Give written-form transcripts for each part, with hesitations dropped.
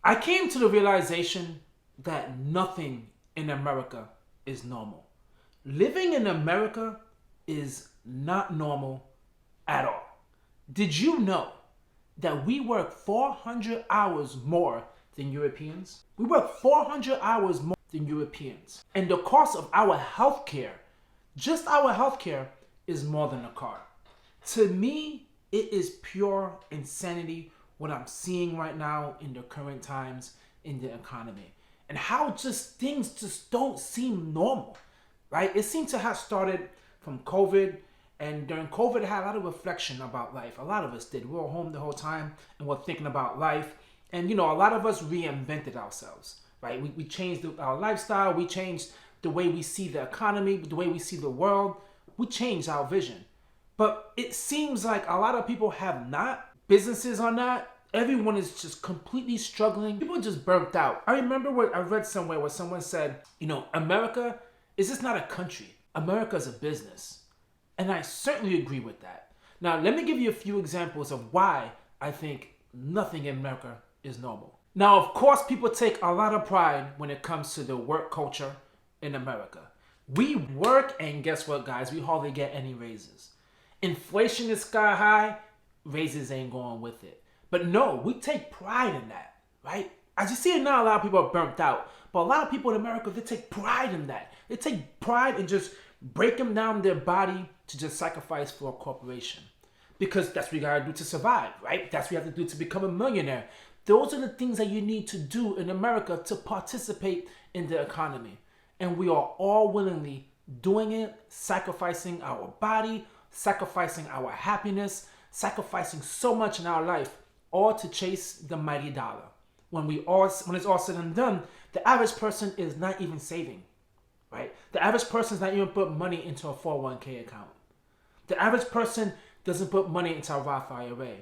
I came to the realization that nothing in America is normal. Living in America is not normal at all. Did you know that we work 400 hours more than Europeans? We work 400 hours more than Europeans. And the cost of our healthcare, just our healthcare, is more than a car. To me, it is pure insanity what I'm seeing right now in the current times in the economy. And how just things just don't seem normal, right? It seems to have started from COVID. And during COVID, I had a lot of reflection about life. A lot of us did. We were home the whole time and we're thinking about life. And, a lot of us reinvented ourselves, right? We changed our lifestyle. We changed the way we see the economy, the way we see the world. We changed our vision. But it seems like a lot of people have not. Businesses are not. Everyone is just completely struggling. People are just burnt out. I remember what I read somewhere where someone said, America is just not a country. America is a business. And I certainly agree with that. Now, let me give you a few examples of why I think nothing in America is normal. Now, of course, people take a lot of pride when it comes to the work culture in America. We work, and guess what, guys? We hardly get any raises. Inflation is sky high. Raises ain't going with it. But no, we take pride in that, right? I just see it now, a lot of people are burnt out. But a lot of people in America, they take pride in that. They take pride in just breaking down their body to just sacrifice for a corporation. Because that's what you gotta do to survive, right? That's what you have to do to become a millionaire. Those are the things that you need to do in America to participate in the economy. And we are all willingly doing it, sacrificing our body, sacrificing our happiness, sacrificing so much in our life, all to chase the mighty dollar. When it's all said and done, the average person is not even saving, right? The average person is not even put money into a 401k account. The average person doesn't put money into a Roth IRA.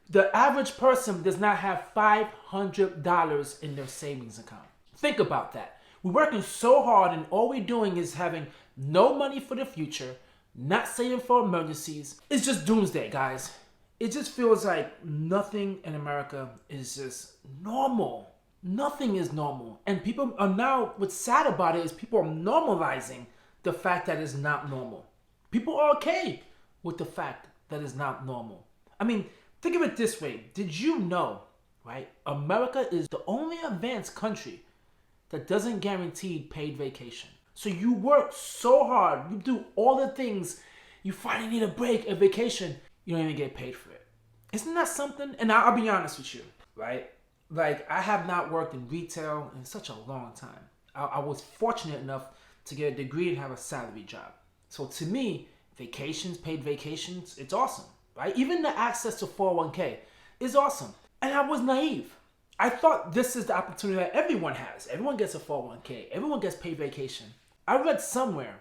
The average person does not have $500 in their savings account. Think about that. We're working so hard and all we're doing is having no money for the future, not saving for emergencies. It's just doomsday, guys. It just feels like nothing in America is just normal. Nothing is normal. And people are now, what's sad about it is people are normalizing the fact that it's not normal. People are okay with the fact that it's not normal. I mean, think of it this way. Did you know, right? America is the only advanced country that doesn't guarantee paid vacation. So you work so hard, you do all the things, you finally need a break, a vacation, you don't even get paid for it. Isn't that something? And I'll be honest with you, right? Like, I have not worked in retail in such a long time. I was fortunate enough to get a degree and have a salary job. So to me, vacations, paid vacations, it's awesome, right? Even the access to 401k is awesome. And I was naive. I thought this is the opportunity that everyone has. Everyone gets a 401k. Everyone gets paid vacation. I read somewhere,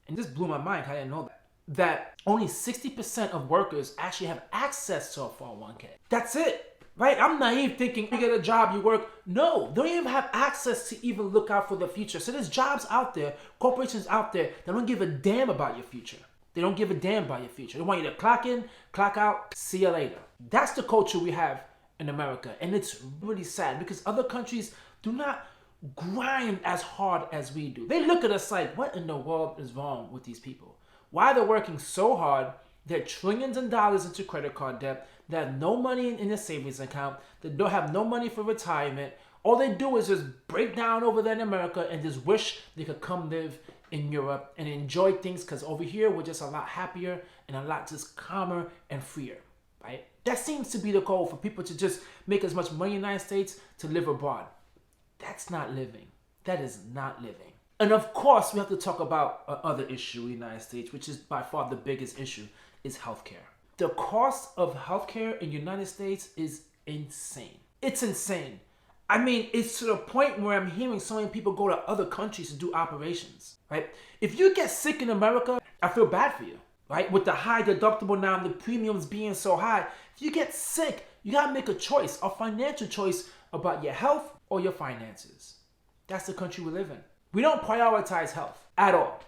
and this blew my mind, I didn't know that only 60% of workers actually have access to a 401k. That's it, right? I'm naive thinking you get a job, you work. No, they don't even have access to even look out for the future. So there's jobs out there, corporations out there that don't give a damn about your future. They don't give a damn about your future. They want you to clock in, clock out, see you later. That's the culture we have in America. And it's really sad because other countries do not grind as hard as we do. They look at us like, what in the world is wrong with these people? Why they're working so hard, they're trillions of dollars into credit card debt, they have no money in their savings account, they don't have no money for retirement. All they do is just break down over there in America and just wish they could come live in Europe and enjoy things because over here we're just a lot happier and a lot just calmer and freer, right? That seems to be the goal for people to just make as much money in the United States to live abroad. That's not living. That is not living. And of course, we have to talk about another issue in the United States, which is by far the biggest issue, is healthcare. The cost of healthcare in the United States is insane. It's insane. I mean, it's to the point where I'm hearing so many people go to other countries to do operations, right? If you get sick in America, I feel bad for you, right? With the high deductible now and the premiums being so high, if you get sick, you gotta make a choice, a financial choice about your health or your finances. That's the country we live in. We don't prioritize health at all,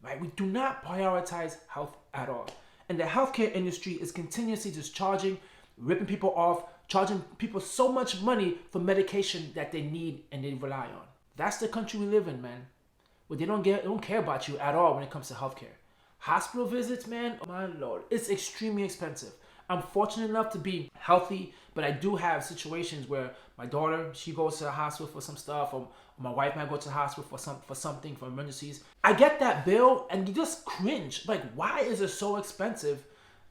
right? We do not prioritize health at all. And the healthcare industry is continuously just charging, ripping people off, charging people so much money for medication that they need and they rely on. That's the country we live in, man. Where they don't care about you at all when it comes to healthcare. Hospital visits, man, oh my lord, it's extremely expensive. I'm fortunate enough to be healthy, but I do have situations where my daughter, she goes to the hospital for some stuff, or my wife might go to the hospital for something, for emergencies. I get that bill and you just cringe. Like, why is it so expensive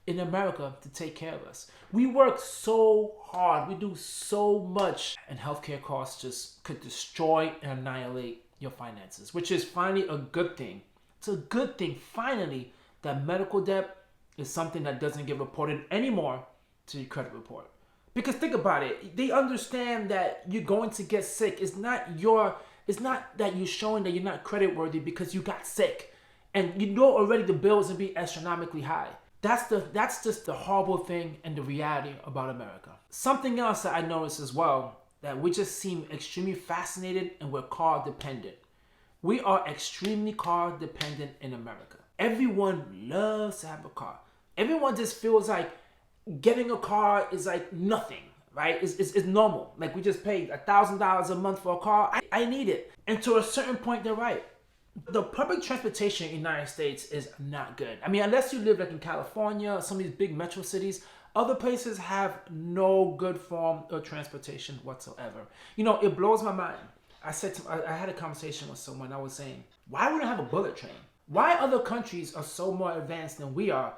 in America to take care of us? We work so hard, we do so much, and healthcare costs just could destroy and annihilate your finances, which is finally a good thing. It's a good thing, finally, that medical debt is something that doesn't get reported anymore to your credit report. Because think about it, they understand that you're going to get sick. It's not that you're showing that you're not credit worthy because you got sick. And you know already the bill is gonna be astronomically high. That's just the horrible thing and the reality about America. Something else that I noticed as well, that we just seem extremely fascinated and we're car dependent. We are extremely car dependent in America. Everyone loves to have a car. Everyone just feels like getting a car is like nothing, right? It's normal. Like, we just paid $1,000 a month for a car. I need it. And to a certain point, they're right. The public transportation in the United States is not good. I mean, unless you live like in California or some of these big metro cities, other places have no good form of transportation whatsoever. You know, it blows my mind. I had a conversation with someone. I was saying, why wouldn't I have a bullet train? Why other countries are so more advanced than we are,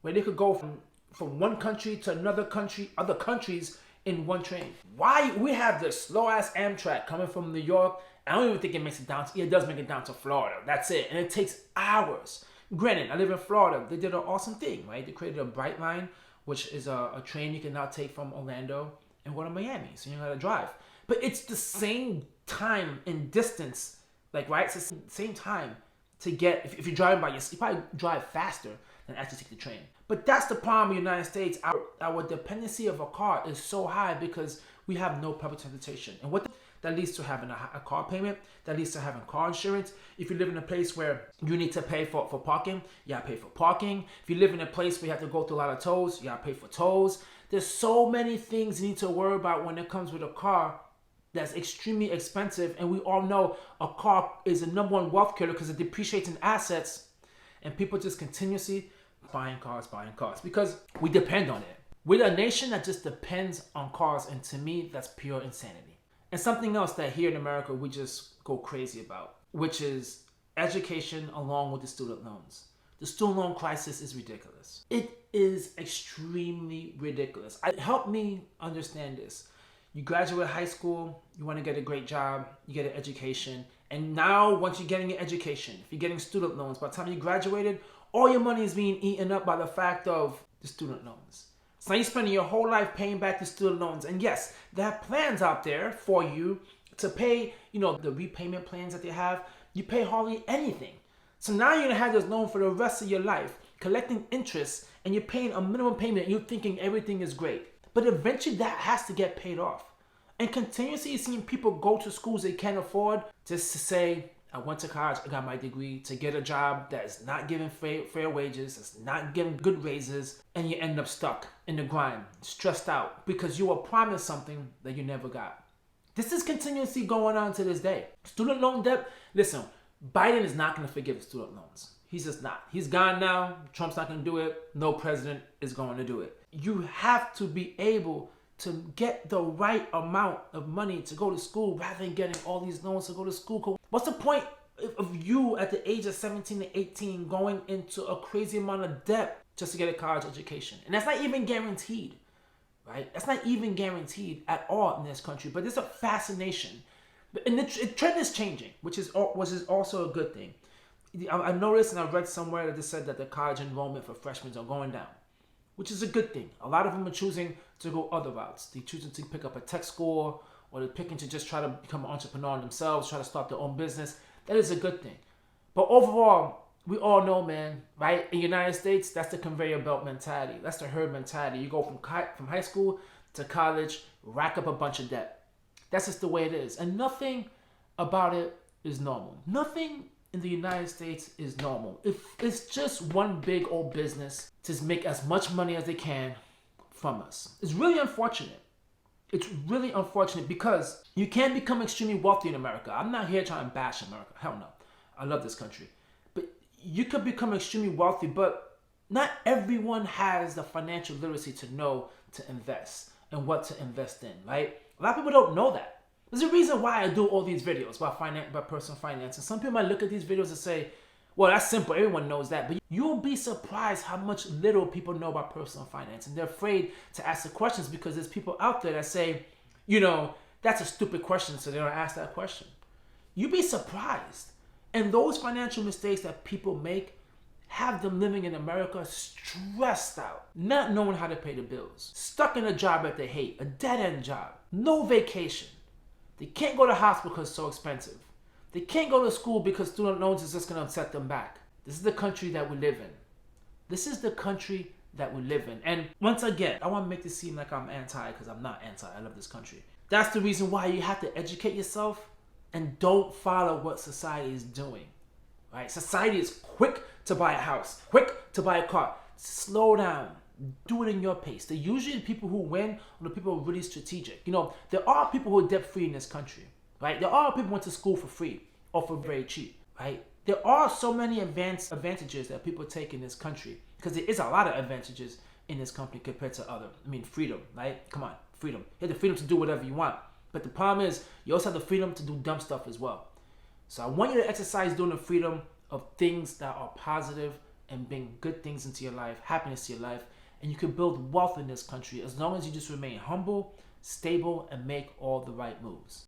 where they could go from one country to another country, other countries in one train? Why we have this slow ass Amtrak coming from New York? I don't even think it makes it down. It does make it down to Florida. That's it, and it takes hours. Granted, I live in Florida. They did an awesome thing, right? They created a Bright Line, which is a train you can now take from Orlando and go to Miami, so you don't gotta drive. But it's the same time and distance, like, right? It's the same time to get, if you're driving by yourself, you probably drive faster than actually take the train. But that's the problem in the United States. Our dependency of a car is so high because we have no public transportation. And what that leads to having a car payment, that leads to having car insurance. If you live in a place where you need to pay for parking, you gotta pay for parking. If you live in a place where you have to go through a lot of tolls, you gotta pay for tolls. There's so many things you need to worry about when it comes with a car that's extremely expensive, and we all know a car is the number one wealth killer because it depreciates in assets, and people just continuously buying cars because we depend on it. We're a nation that just depends on cars, and to me, that's pure insanity. And something else that here in America we just go crazy about, which is education along with the student loans. The student loan crisis is ridiculous. It is extremely ridiculous. Help me understand this. You graduate high school, you want to get a great job, you get an education, and now once you're getting an education, if you're getting student loans, by the time you graduated, all your money is being eaten up by the fact of the student loans. So now you're spending your whole life paying back the student loans. And yes, there are plans out there for you to pay, the repayment plans that they have. You pay hardly anything. So now you're going to have this loan for the rest of your life, collecting interest, and you're paying a minimum payment, and you're thinking everything is great. But eventually that has to get paid off. And continuously seeing people go to schools they can't afford just to say, I went to college, I got my degree, to get a job that is not giving fair wages, it's not giving good raises, and you end up stuck in the grind, stressed out, because you were promised something that you never got. This is continuously going on to this day. Student loan debt, listen, Biden is not going to forgive student loans. He's just not. He's gone now. Trump's not going to do it. No president is going to do it. You have to be able to get the right amount of money to go to school rather than getting all these loans to go to school. What's the point of you at the age of 17 to 18 going into a crazy amount of debt just to get a college education? And that's not even guaranteed, right? That's not even guaranteed at all in this country. But there's a fascination. And the trend is changing, which is also a good thing. I noticed and I read somewhere that they said that the college enrollment for freshmen are going down, which is a good thing. A lot of them are choosing to go other routes. They're choosing to pick up a tech school, or they're picking to just try to become an entrepreneur themselves, try to start their own business. That is a good thing. But overall, we all know, man, right? In the United States, that's the conveyor belt mentality. That's the herd mentality. You go from high school to college, rack up a bunch of debt. That's just the way it is. And nothing about it is normal. Nothing in the United States is normal. If it's just one big old business to make as much money as they can from us. It's really unfortunate. It's really unfortunate because you can become extremely wealthy in America. I'm not here trying to bash America. Hell no. I love this country. But you could become extremely wealthy, but not everyone has the financial literacy to know to invest and what to invest in, right? A lot of people don't know that. There's a reason why I do all these videos about personal finance. And some people might look at these videos and say, well, that's simple. Everyone knows that. But you'll be surprised how much little people know about personal finance. And they're afraid to ask the questions because there's people out there that say, that's a stupid question, so they don't ask that question. You'd be surprised. And those financial mistakes that people make have them living in America stressed out, not knowing how to pay the bills, stuck in a job that they hate, a dead-end job, no vacation. They can't go to hospital because it's so expensive. They can't go to school because student loans is just going to set them back. This is the country that we live in. This is the country that we live in. And once again, I want to make this seem like I'm anti because I'm not anti. I love this country. That's the reason why you have to educate yourself and don't follow what society is doing. Right? Society is quick to buy a house, quick to buy a car. Slow down. Do it in your pace. They're usually the people who win are the people who are really strategic. There are people who are debt-free in this country. Right? There are people who went to school for free or for very cheap, right? There are so many advantages that people take in this country because there is a lot of advantages in this country compared to other. Freedom, right? Come on, freedom. You have the freedom to do whatever you want. But the problem is you also have the freedom to do dumb stuff as well. So I want you to exercise doing the freedom of things that are positive and bring good things into your life, happiness to your life, and you can build wealth in this country as long as you just remain humble, stable, and make all the right moves.